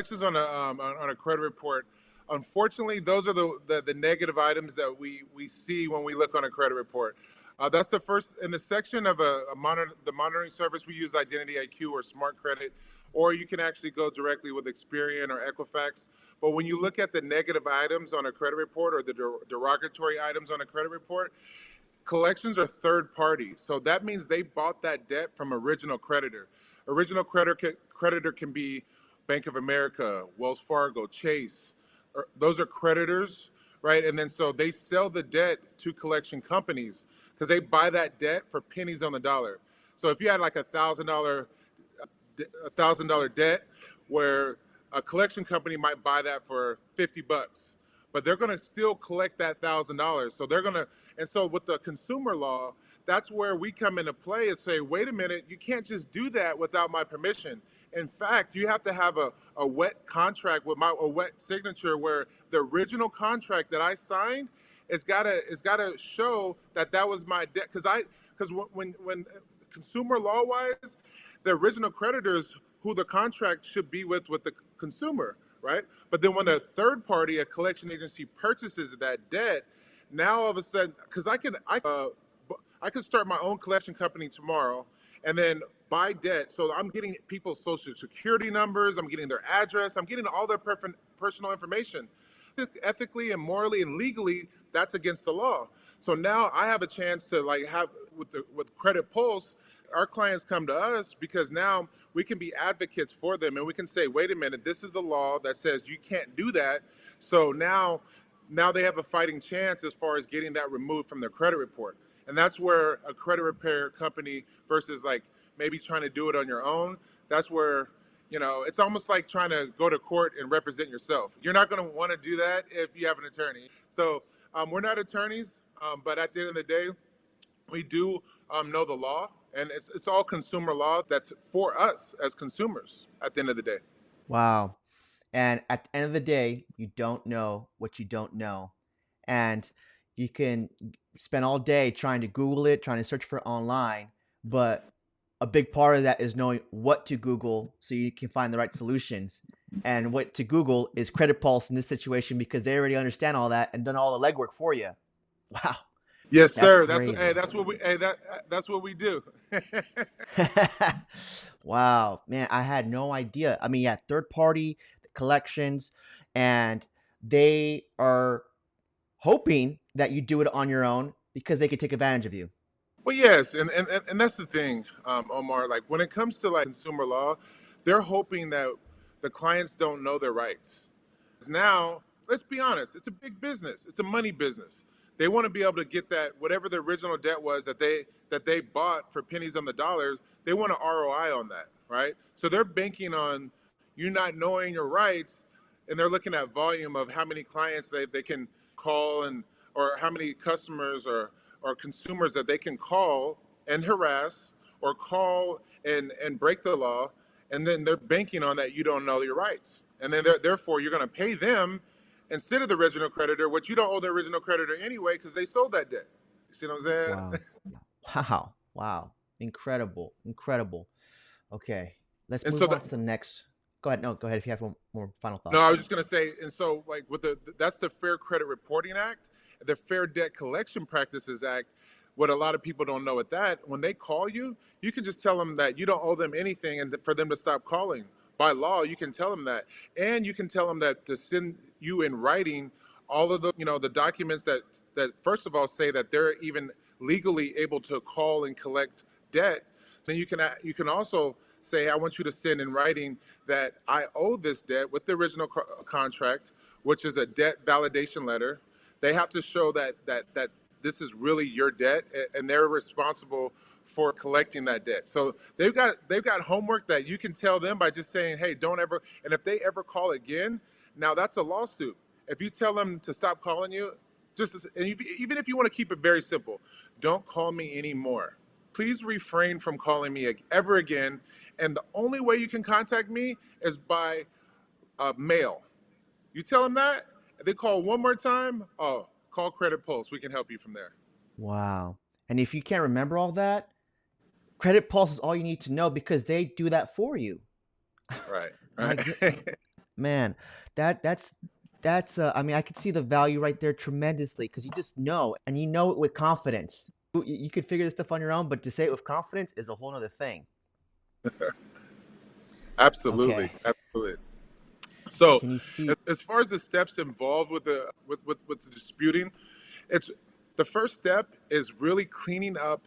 collections on a credit report. Unfortunately, those are the negative items that we see when we look on a credit report. That's the first in the section of the monitoring service. We use Identity IQ or Smart Credit, or you can actually go directly with Experian or Equifax. But when you look at the negative items on a credit report or the derogatory items on a credit report, collections are third party. So that means they bought that debt from original creditor. Creditor can be Bank of America, Wells Fargo, Chase. Those are creditors, right? And then so they sell the debt to collection companies because they buy that debt for pennies on the dollar. So if you had like $1,000 debt where a collection company might buy that for $50, but they're going to still collect that $1,000. So they're going to, and so with the consumer law, that's where we come into play and say, wait a minute, you can't just do that without my permission. In fact, you have to have a wet contract with a wet signature where the original contract that I signed, it's gotta show that that was my debt. Because when consumer law wise, the original creditors who the contract should be with the consumer, right? But then when a third party, a collection agency, purchases that debt, now all of a sudden, because I could start my own collection company tomorrow, and then buy debt. So I'm getting people's social security numbers, I'm getting their address, I'm getting all their personal information. Ethically and morally and legally, that's against the law. So now I have a chance to like have with Credit Pulse, our clients come to us because now we can be advocates for them and we can say, wait a minute, this is the law that says you can't do that. So now they have a fighting chance as far as getting that removed from their credit report. And that's where a credit repair company versus like maybe trying to do it on your own, that's where, it's almost like trying to go to court and represent yourself. You're not going to want to do that if you have an attorney. So we're not attorneys, but at the end of the day, we do know the law, and it's all consumer law that's for us as consumers at the end of the day. Wow. And at the end of the day, you don't know what you don't know. And you can spend all day trying to Google it, trying to search for it online. But a big part of that is knowing what to Google so you can find the right solutions. And what to Google is Credit Pulse in this situation because they already understand all that and done all the legwork for you. Wow. Yes, That's sir. crazy. That's what we do. Wow, man, I had no idea. I mean, yeah, third party collections, and they are hoping that you do it on your own because they could take advantage of you. Well, yes, and that's the thing, Omar. Like when it comes to like consumer law, they're hoping that the clients don't know their rights. Now, let's be honest, it's a big business. It's a money business. They want to be able to get that whatever the original debt was that they bought for pennies on the dollar. They want an ROI on that, right? So they're banking on you not knowing your rights, and they're looking at volume of how many clients they can call and or how many customers or consumers that they can call and harass or call and break the law, and then they're banking on that you don't know your rights, and then therefore you're going to pay them instead of the original creditor, which you don't owe the original creditor anyway because they sold that debt. You see what I'm saying? Wow. Wow. Wow. Incredible. Incredible. Okay. Let's And so move the, on to the next. Go ahead. No, go ahead if you have one more final no, thought. I was just going to say, and so like with that's the Fair Credit Reporting Act, the Fair Debt Collection Practices Act. What a lot of people don't know with that, when they call you, you can just tell them that you don't owe them anything and for them to stop calling. By law, you can tell them that. And you can tell them that to send you in writing all of the documents that first of all say that they're even legally able to call and collect debt. Then you can also say, I want you to send in writing that I owe this debt with the original contract, which is a debt validation letter. They have to show that this is really your debt, and they're responsible for collecting that debt. So they've got homework that you can tell them by just saying, hey, don't ever. And if they ever call again, now that's a lawsuit. If you tell them to stop calling you, even if you want to keep it very simple, don't call me anymore. Please refrain from calling me ever again. And the only way you can contact me is by mail. You tell them that, if they call one more time, oh, call Credit Pulse. We can help you from there. Wow. And if you can't remember all that, Credit Pulse is all you need to know because they do that for you. Right, My right. good. Man, that's I mean, I could see the value right there tremendously because you just know and you know it with confidence. You could figure this stuff on your own, but to say it with confidence is a whole other thing. Absolutely, Okay. absolutely. So, Can you see? as far as the steps involved with the with the disputing, it's the first step is really cleaning up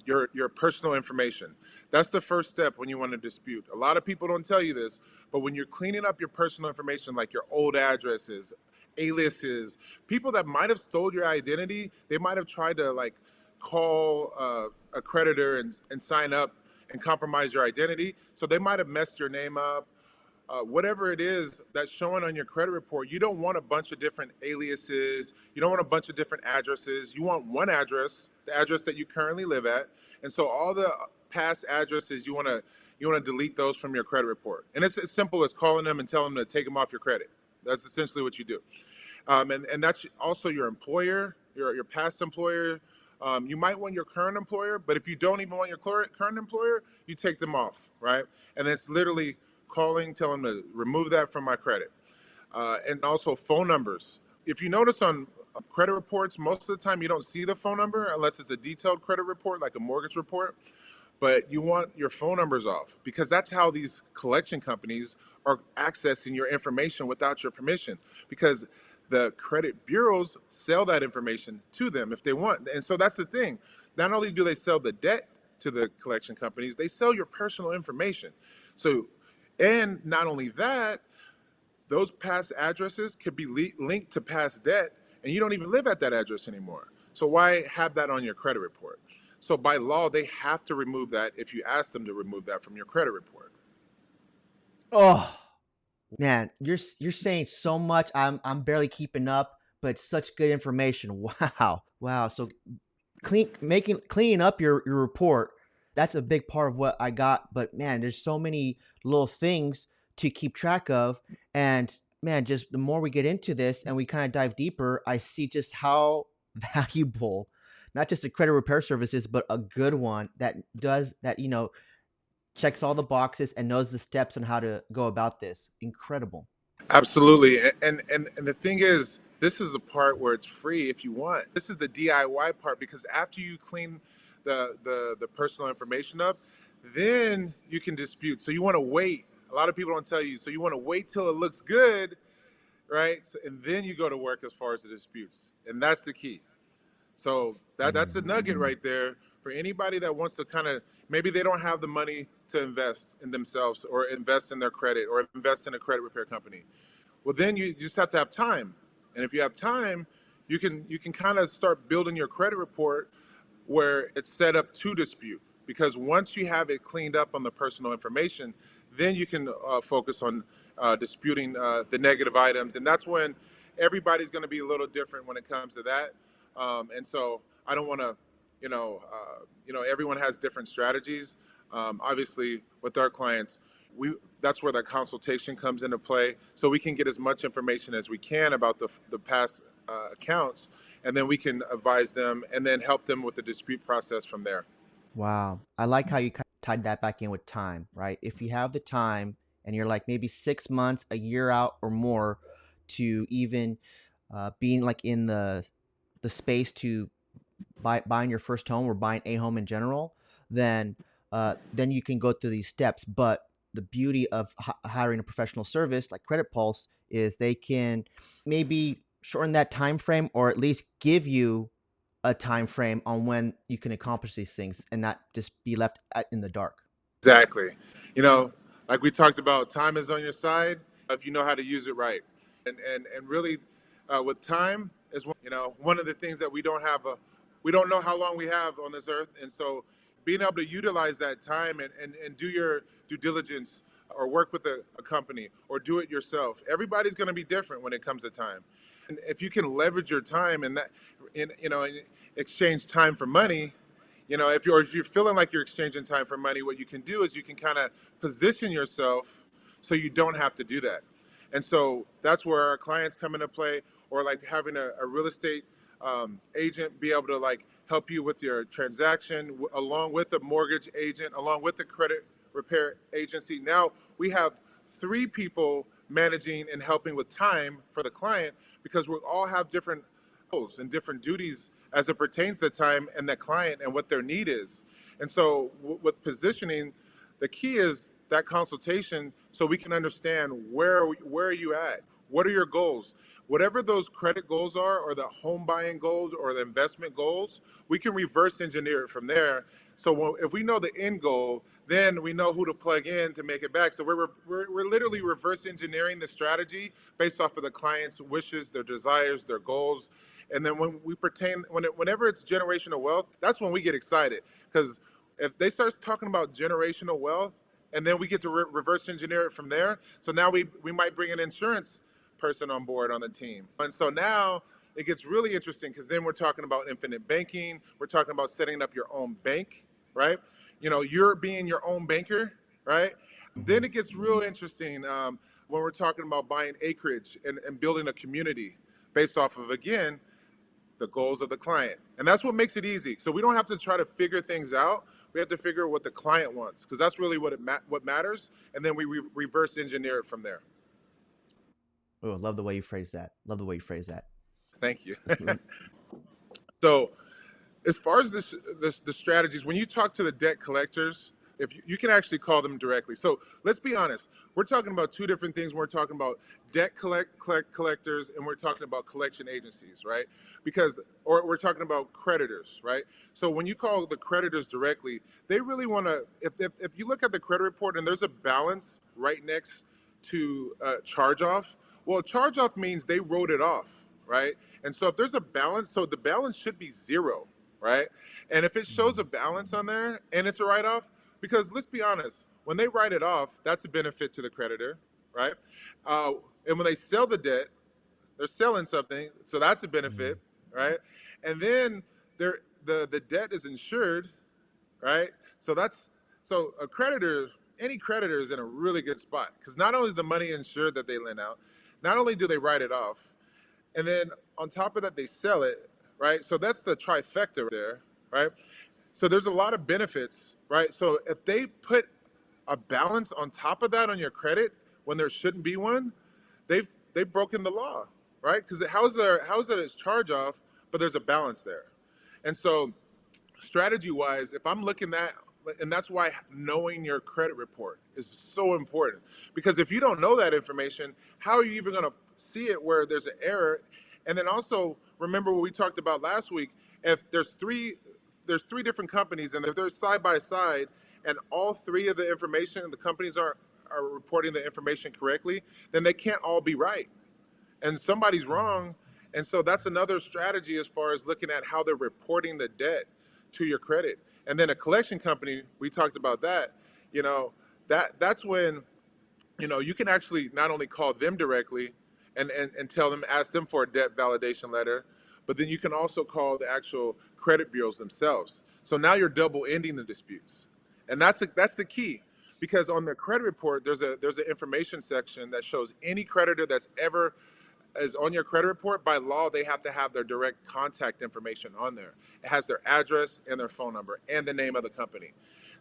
your personal information. That's the first step when you want to dispute. A lot of people don't tell you this, but when you're cleaning up your personal information, like your old addresses, aliases, people that might have stole your identity, they might have tried to like call a creditor and sign up and compromise your identity. So they might have messed your name up, whatever it is that's showing on your credit report. You don't want a bunch of different aliases. You don't want a bunch of different addresses. You want one address, the address that you currently live at. And so all the past addresses, you want to delete those from your credit report. And it's as simple as calling them and telling them to take them off your credit. That's essentially what you do. And that's also your employer, your past employer. You might want your current employer, but if you don't even want your current employer, you take them off, right? And it's literally calling, telling them to remove that from my credit. And also phone numbers. If you notice on credit reports, most of the time you don't see the phone number unless it's a detailed credit report, like a mortgage report. But you want your phone numbers off because that's how these collection companies are accessing your information without your permission, because the credit bureaus sell that information to them if they want. And so that's the thing. Not only do they sell the debt to the collection companies, they sell your personal information. So, and not only that, those past addresses could be linked to past debt, and you don't even live at that address anymore. So why have that on your credit report? So by law, they have to remove that if you ask them to remove that from your credit report. Oh man, you're saying so much. I'm barely keeping up, but it's such good information. Wow, wow. So cleaning up your report, that's a big part of what I got. But man, there's so many little things to keep track of, and man, just the more we get into this and we kind of dive deeper, I see just how valuable not just a credit repair services, but a good one that does that, checks all the boxes and knows the steps on how to go about this. Incredible. Absolutely. And the thing is, this is the part where it's free if you want. This is the DIY part, because after you clean the personal information up, then you can dispute. So you want to wait. A lot of people don't tell you. So you want to wait till it looks good, right? So, and then you go to work as far as the disputes. And that's the key. So that's a nugget right there for anybody that wants to kind of, maybe they don't have the money to invest in themselves or invest in their credit or invest in a credit repair company. Well, then you just have to have time. And if you have time, you can kind of start building your credit report where it's set up to dispute. Because once you have it cleaned up on the personal information, then you can focus on disputing the negative items, and that's when everybody's going to be a little different when it comes to that. And so I don't want to, everyone has different strategies. Obviously, with our clients, we that's where that consultation comes into play, so we can get as much information as we can about the past accounts, and then we can advise them and then help them with the dispute process from there. Wow. I like how you tied that back in with time, right? If you have the time and you're like maybe 6 months, a year out or more to even being like in the space to buying your first home or buying a home in general, then you can go through these steps. But the beauty of hiring a professional service like Credit Pulse is they can maybe shorten that time frame or at least give you a time frame on when you can accomplish these things and not just be left in the dark. Exactly. You know, like we talked about, time is on your side if you know how to use it right. And really, with time is one of the things that we don't know how long we have on this earth, and so being able to utilize that time and do your due diligence or work with a company or do it yourself. Everybody's going to be different when it comes to time, and if you can leverage your time and that in exchange time for money, if you're feeling like you're exchanging time for money, what you can do is you can kind of position yourself so you don't have to do that. And so that's where our clients come into play, or like having a real estate agent be able to like help you with your transaction, along with the mortgage agent, along with the credit repair agency. Now we have three people managing and helping with time for the client, because we all have different roles and different duties as it pertains to time and the client and what their need is. And so with positioning, the key is that consultation so we can understand where are you at? What are your goals? Whatever those credit goals are, or the home buying goals, or the investment goals, we can reverse engineer it from there. So if we know the end goal, then we know who to plug in to make it back. So we're literally reverse engineering the strategy based off of the client's wishes, their desires, their goals. And then whenever it's generational wealth, that's when we get excited, because if they start talking about generational wealth, and then we get to reverse engineer it from there. So now we might bring an insurance person on board on the team. And so now it gets really interesting, because then we're talking about infinite banking. We're talking about setting up your own bank, right? You're being your own banker, right? Then it gets real interesting when we're talking about buying acreage and building a community based off of, again, the goals of the client. And that's what makes it easy. So we don't have to try to figure things out. We have to figure out what the client wants, because that's really what matters. And then we reverse engineer it from there. Oh, love the way you phrase that. Love the way you phrase that. Thank you. So as far as the strategies, when you talk to the debt collectors, if you can actually call them directly. So let's be honest, we're talking about two different things. We're talking about debt collectors, and we're talking about collection agencies, right? Or we're talking about creditors, right? So when you call the creditors directly, they really want to, if you look at the credit report and there's a balance right next to charge off, well, charge off means they wrote it off, right? And so if there's a balance, so the balance should be zero, right? And if it shows a balance on there and it's a write off, because let's be honest, when they write it off, that's a benefit to the creditor, right? And when they sell the debt, they're selling something, so that's a benefit, right? And then the debt is insured, right? So a creditor, any creditor is in a really good spot, because not only is the money insured that they lend out, not only do they write it off, and then on top of that they sell it, right? So that's the trifecta there, right? So there's a lot of benefits, right? So if they put a balance on top of that on your credit when there shouldn't be one, they've broken the law, right? Because how's that as charge off, but there's a balance there. And so strategy wise, if I'm looking at, and that's why knowing your credit report is so important, because if you don't know that information, how are you even going to see it where there's an error? And then also remember what we talked about last week. If there's three different companies, and if they're side by side, and all three of the information, the companies are reporting the information correctly, then they can't all be right, and somebody's wrong. And so that's another strategy as far as looking at how they're reporting the debt to your credit. And then a collection company, we talked about that. That's when you can actually not only call them directly and tell them, ask them for a debt validation letter, but then you can also call the actual credit bureaus themselves. So now you're double ending the disputes. And that's the key, because on the credit report, there's an information section that shows any creditor that's ever is on your credit report. By law, they have to have their direct contact information on there. It has their address and their phone number and the name of the company.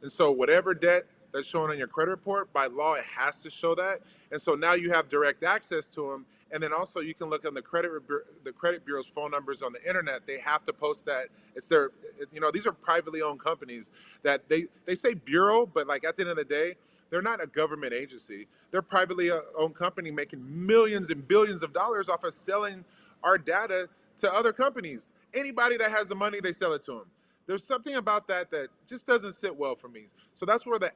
And so whatever debt that's shown on your credit report, by law, it has to show that. And so now you have direct access to them. And then also you can look on the credit bureau's phone numbers on the internet. They have to post that. It's these are privately owned companies that they say bureau, but like at the end of the day, they're not a government agency. They're privately owned company making millions and billions of dollars off of selling our data to other companies. Anybody that has the money, they sell it to them. There's something about that just doesn't sit well for me. So that's where the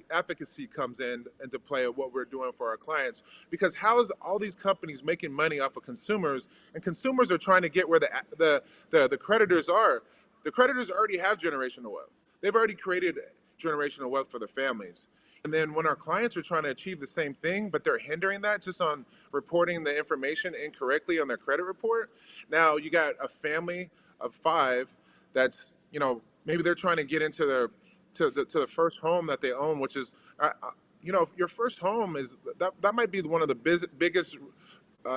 advocacy comes into play of what we're doing for our clients. Because how is all these companies making money off of consumers, and consumers are trying to get where the creditors are? The creditors already have generational wealth. They've already created generational wealth for their families. And then when our clients are trying to achieve the same thing, but they're hindering that just on reporting the information incorrectly on their credit report, now you got a family of 5 that's, maybe they're trying to get into the first home that they own, which is, your first home is that might be one of the biggest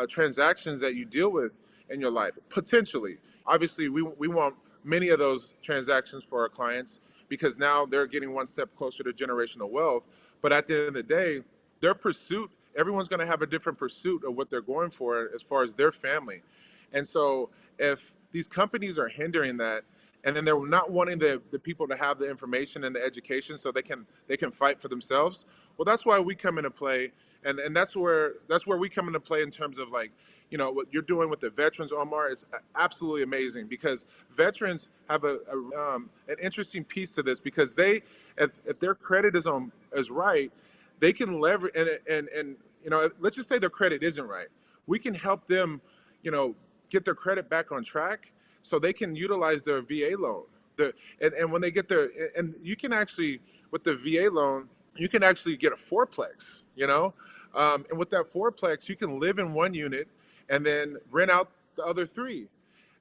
transactions that you deal with in your life, potentially. Obviously, we want many of those transactions for our clients, because now they're getting one step closer to generational wealth. But at the end of the day, their pursuit everyone's going to have a different pursuit of what they're going for as far as their family. And so if these companies are hindering that, and then they're not wanting the people to have the information and the education so they can fight for themselves, well, that's why we come into play. And that's where we come into play in terms of, like, what you're doing with the veterans, Omar, is absolutely amazing, because veterans have an interesting piece to this, because if their credit is right, they can leverage, and let's just say their credit isn't right, we can help them, you know get their credit back on track, so they can utilize their VA loan. And when they get their, and you can actually, with the VA loan, you can actually get a fourplex, and with that fourplex, you can live in one unit and then rent out the other three.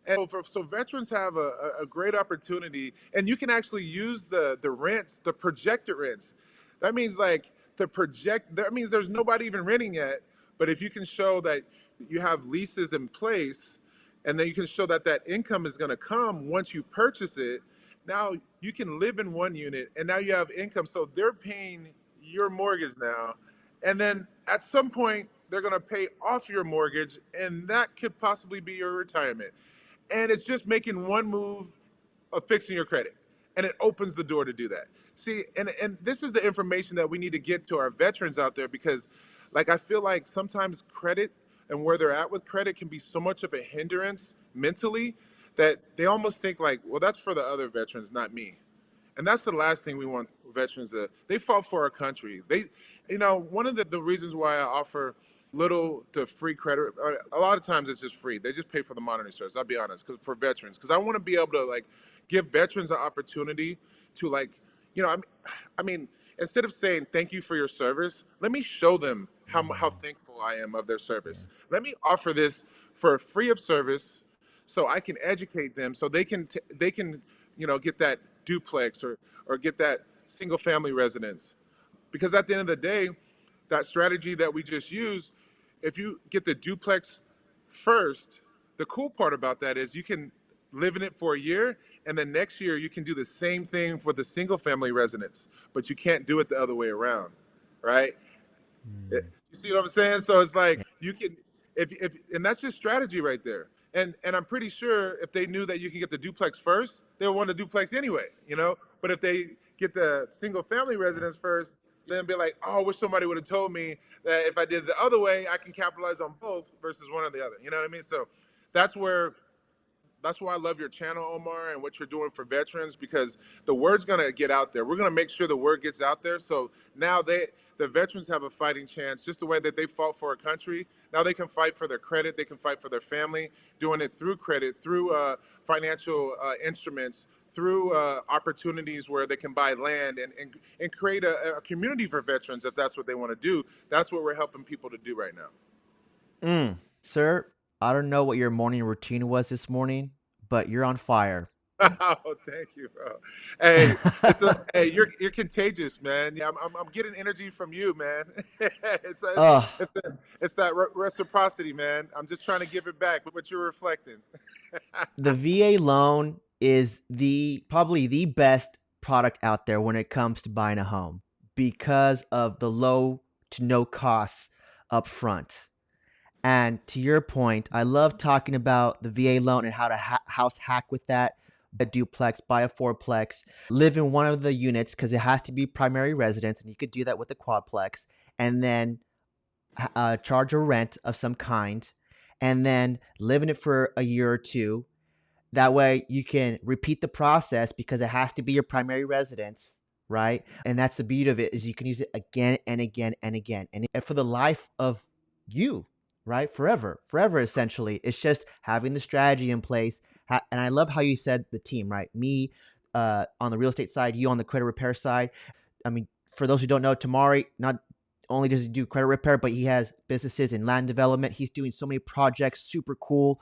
And so veterans have a great opportunity, and you can actually use the rents, the projected rents. That means, like, that means there's nobody even renting yet. But if you can show that you have leases in place, and then you can show that that income is going to come once you purchase it, now you can live in one unit, and now you have income. So they're paying your mortgage now, and then at some point they're going to pay off your mortgage, and that could possibly be your retirement. And it's just making one move of fixing your credit, and it opens the door to do that. See, and this is the information that we need to get to our veterans out there, because, like, I feel like sometimes credit and where they're at with credit can be so much of a hindrance mentally, that they almost think, like, well, that's for the other veterans, not me. And that's the last thing we want veterans to. They fought for our country. One of the reasons why I offer little to free credit, a lot of times it's just free. They just pay for the monitoring service. I'll be honest, because for veterans, because I want to be able to, like, give veterans an opportunity to, like, I mean, instead of saying thank you for your service, let me show them how thankful I am of their Yeah. service. Let me offer this for free of service, so I can educate them, so they can get that duplex, or get that single family residence. Because at the end of the day, that strategy that we just used, if you get the duplex first, the cool part about that is you can live in it for a year, and then next year you can do the same thing for the single family residence, but you can't do it the other way around, right? Mm. You see what I'm saying? So it's like Yeah. you can, if and that's just strategy right there. And I'm pretty sure if they knew that you can get the duplex first, they'll want the duplex anyway. But if they get the single family residence first, then be like, oh, I wish somebody would have told me that if I did the other way, I can capitalize on both versus one or the other. You know what I mean? So that's where that's why I love your channel, Omar, and what you're doing for veterans, because the word's gonna get out there. We're gonna make sure the word gets out there. So now the veterans have a fighting chance, just the way that they fought for a country. Now they can fight for their credit, they can fight for their family, doing it through credit, through financial instruments, through opportunities where they can buy land, and create a community for veterans if that's what they want to do. That's what we're helping people to do right now. Sir, I don't know what your morning routine was this morning, but you're on fire. Oh, thank you, bro. Hey, you're contagious, man. Yeah, I'm getting energy from you, man. it's, it's, Ugh, it's that reciprocity, man. I'm just trying to give it back with what you're reflecting. the VA loan is the probably the best product out there when it comes to buying a home because of the low to no costs up front. And to your point, I love talking about the VA loan and how to house hack with that. A duplex, buy a fourplex, live in one of the units because it has to be primary residence, and you could do that with a quadplex, and then charge a rent of some kind, and then live in it for a year or two. That way you can repeat the process because it has to be your primary residence, right? And that's the beauty of it is you can use it again and again and again. And for the life of you, right? Forever essentially. It's just having the strategy in place. And I love how you said the team, right? Me on the real estate side, you on the credit repair side. I mean, for those who don't know, Thomari not only does he do credit repair, but he has businesses in land development. He's doing so many projects, super cool,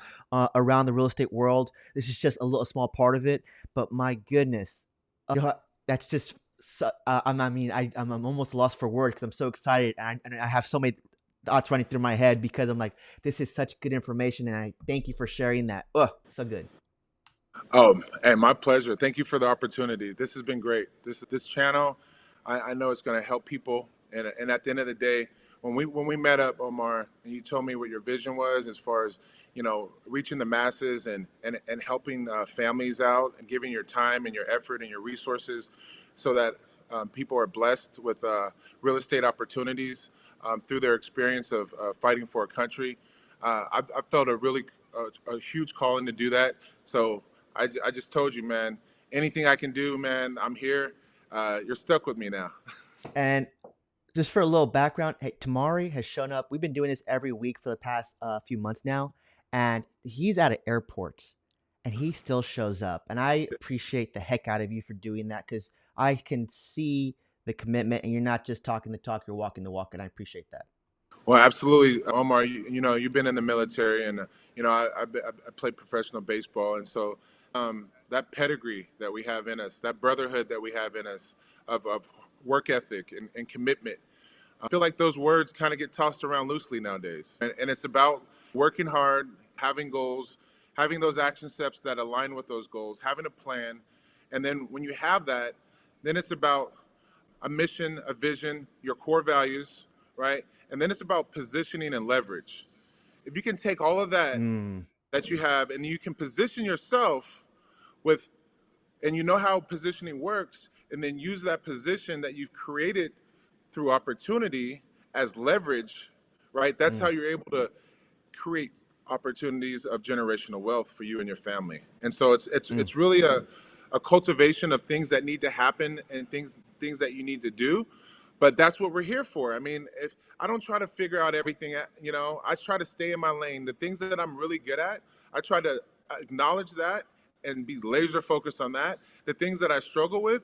around the real estate world. This is just a small part of it, but my goodness, that's just. So, I mean, I'm almost lost for words because I'm so excited, and I have so many thoughts running through my head because I'm like, this is such good information, and I thank you for sharing that. Oh, so good. Hey, my pleasure. Thank you for the opportunity. This has been great. This channel, I know it's going to help people, and at the end of the day, when we met up, Omar, and you told me what your vision was as far as reaching the masses and helping families out and giving your time and your effort and your resources so that people are blessed with real estate opportunities through their experience of fighting for a country. I felt a huge calling to do that. So I just told you, man, anything I can do, man, I'm here. You're stuck with me now. And just for a little background, hey, Thomari has shown up. We've been doing this every week for the past few months now, and he's at an airport, and he still shows up. And I appreciate the heck out of you for doing that because I can see the commitment, and you're not just talking the talk, you're walking the walk, and I appreciate that. Well, absolutely, Omar. You've been in the military, and I played professional baseball, and so that pedigree that we have in us, that brotherhood that we have in us, of work ethic and commitment. I feel like those words kind of get tossed around loosely nowadays, and it's about working hard, having goals, having those action steps that align with those goals, having a plan, and then when you have that, then it's about a mission, a vision, your core values, right? And then it's about positioning and leverage. If you can take all of that Mm, that you have and you can position yourself with, and you know how positioning works, and then use that position that you've created through opportunity as leverage, right? That's how mm, you're able to create opportunities of generational wealth for you and your family. And so mm. it's really a cultivation of things that need to happen and things that you need to do. But that's what we're here for. I mean, if I don't try to figure out everything, I try to stay in my lane. The things that I'm really good at, I try to acknowledge that and be laser focused on that. The things that I struggle with,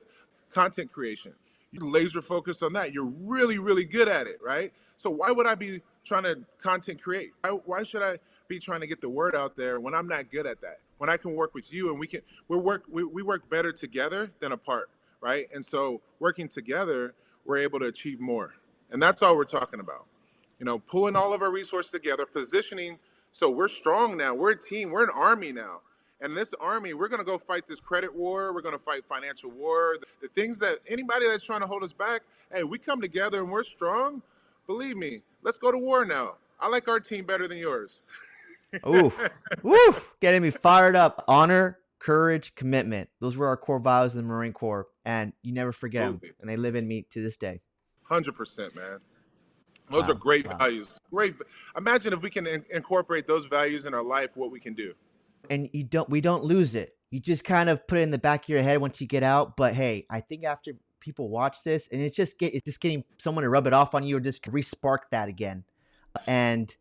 content creation. You laser focus on that. You're really, really good at it, right? So why would I be trying to content create? Why should I be trying to get the word out there when I'm not good at that? When I can work with you and we work better together than apart, right? And so working together, we're able to achieve more. And that's all we're talking about. Pulling all of our resources together, positioning so we're strong now. We're a team, we're an army now. And this army, we're going to go fight this credit war. We're going to fight financial war. The things that anybody that's trying to hold us back, hey, we come together and we're strong. Believe me, let's go to war now. I like our team better than yours. Ooh, woo, getting me fired up. Honor, courage, commitment. Those were our core values in the Marine Corps, and you never forget them, Absolutely. and they live in me to this day. 100%, man. Those are Wow, great wow. values. Great. Imagine if we can incorporate those values in our life, what we can do. And we don't lose it. You just kind of put it in the back of your head once you get out. But hey, I think after people watch this, and it's just getting someone to rub it off on you or just re-spark that again, and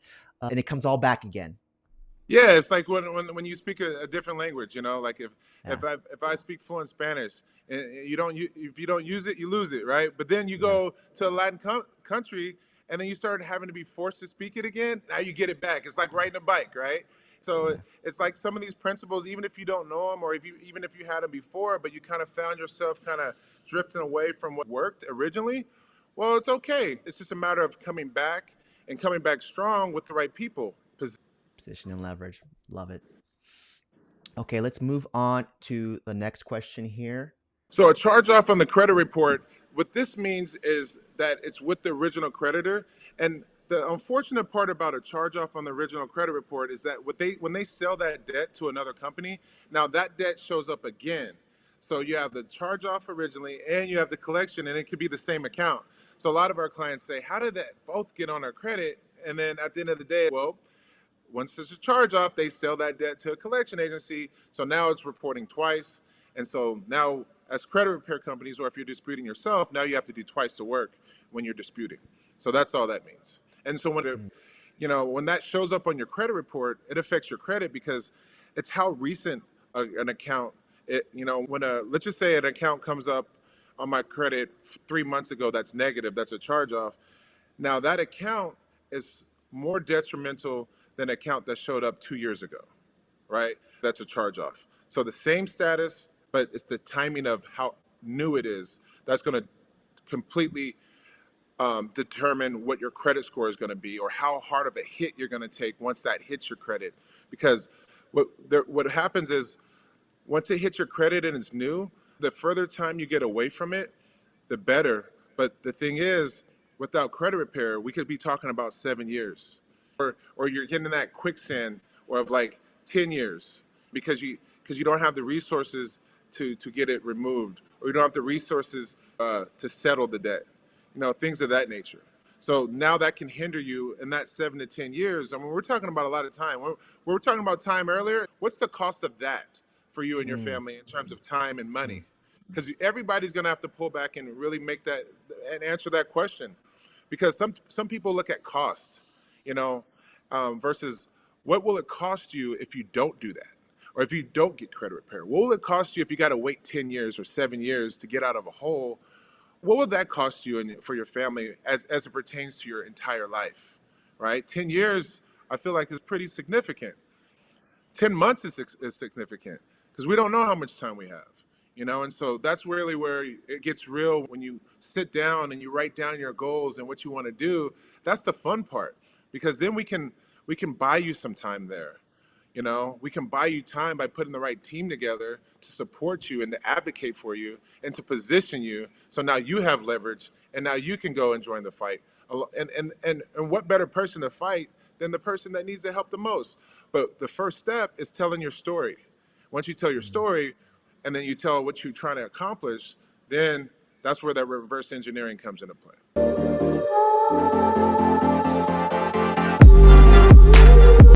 it comes all back again. Yeah, it's like when you speak a different language, like if Yeah, if I speak fluent Spanish and if you don't use it, you lose it, right? But then you yeah, go to a Latin country and then you start having to be forced to speak it again. Now you get it back. It's like riding a bike, right? So yeah. it's like some of these principles, even if you don't know them or even if you had them before, but you kind of found yourself kind of drifting away from what worked originally. Well, it's okay. It's just a matter of coming back and coming back strong with the right people. Position and leverage. Love it. Okay, let's move on to the next question here. So a charge off on the credit report, what this means is that it's with the original creditor. And the unfortunate part about a charge off on the original credit report is that when they sell that debt to another company, now that debt shows up again. So you have the charge off originally and you have the collection and it could be the same account. So a lot of our clients say, how did that both get on our credit? And then at the end of the day, well, once there's a charge off, they sell that debt to a collection agency. So now it's reporting twice. And so now, as credit repair companies, or if you're disputing yourself, now you have to do twice the work when you're disputing. So that's all that means. And so Mm, when that shows up on your credit report, it affects your credit because it's how recent an account. Let's just say an account comes up on my credit 3 months ago, that's negative, that's a charge off. Now that account is more detrimental than an account that showed up 2 years ago, right? That's a charge off. So the same status, but it's the timing of how new it is that's going to completely determine what your credit score is going to be or how hard of a hit you're going to take once that hits your credit. Because what happens is once it hits your credit and it's new, the further time you get away from it, the better. But the thing is, Without credit repair, we could be talking about 7 years, or you're getting in that quicksand or of like 10 years because you don't have the resources to get it removed, or you don't have the resources to settle the debt, things of that nature. So now that can hinder you in that 7 to 10 years. I mean, we're talking about a lot of time. We're talking about time earlier. What's the cost of that for you and your Mm, family in terms of time and mm, money? Because everybody's going to have to pull back and really make that and answer that question, because some people look at cost, you know, versus what will it cost you if you don't do that, or if you don't get credit repair. What will it cost you if you got to wait 10 years or 7 years to get out of a hole? What will that cost you and for your family as it pertains to your entire life, right? 10 years, I feel like is pretty significant. 10 months is significant because we don't know how much time we have, and so that's really where it gets real when you sit down and you write down your goals and what you want to do. That's the fun part, because then we can buy you some time there. We can buy you time by putting the right team together to support you and to advocate for you and to position you, so now you have leverage and now you can go and join the fight. And what better person to fight than the person that needs the help the most? But the first step is telling your story. Once you tell your mm. story and then you tell what you're trying to accomplish, then that's where that reverse engineering comes into play.